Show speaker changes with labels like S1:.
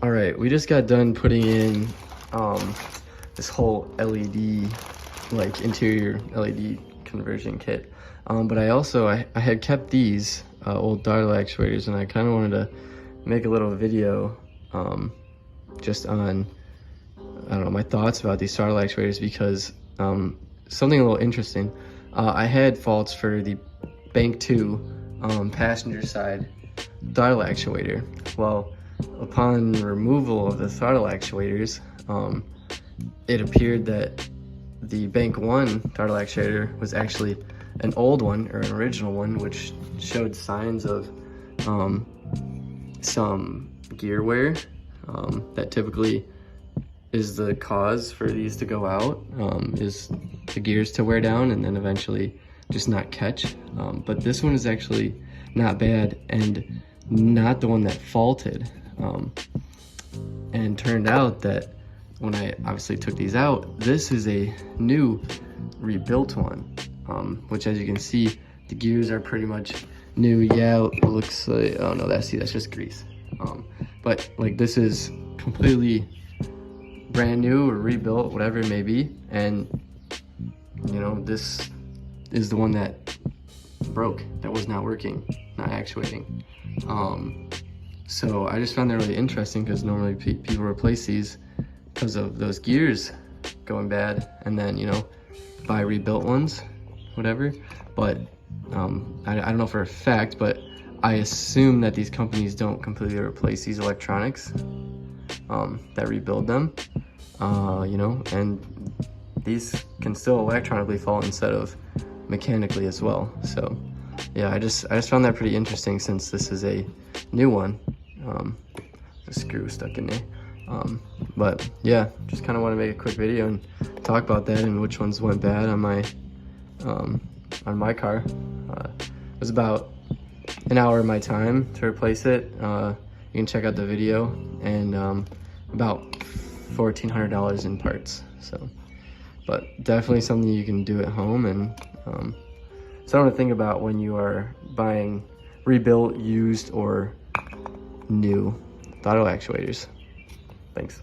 S1: All right, we just got done putting in this whole LED, like interior LED conversion kit. But I had kept these old throttle actuators, and I kind of wanted to make a little video just on, I don't know, my thoughts about these throttle actuators, because something a little interesting. I had faults for the Bank 2 passenger side throttle actuator. Well, upon removal of the throttle actuators, it appeared that the Bank 1 throttle actuator was actually an old one, or an original one, which showed signs of some gear wear that typically is the cause for these to go out, is the gears to wear down and then eventually just not catch. But this one is actually not bad and not the one that faulted. And turned out that when I obviously took these out, this is a new rebuilt one, which, as you can see, the gears are pretty much new. Yeah, it looks like, oh no, that's just grease. But like, this is completely brand new or rebuilt, whatever it may be. And you know, this is the one that broke, that was not working, not actuating. So I just found that really interesting, because normally people replace these because of those gears going bad, and then, you know, buy rebuilt ones, whatever. But I don't know for a fact, but I assume that these companies don't completely replace these electronics, that rebuild them, you know, and these can still electronically fault instead of mechanically as well. So yeah, I just found that pretty interesting, since this is a new one. A screw stuck in there. But yeah, just kind of want to make a quick video and talk about that and which ones went bad on my car. It was about an hour of my time to replace it. You can check out the video, and about $1,400 in parts. So, but definitely something you can do at home, and something to think about when you are buying rebuilt, used, or new throttle actuators. Thanks.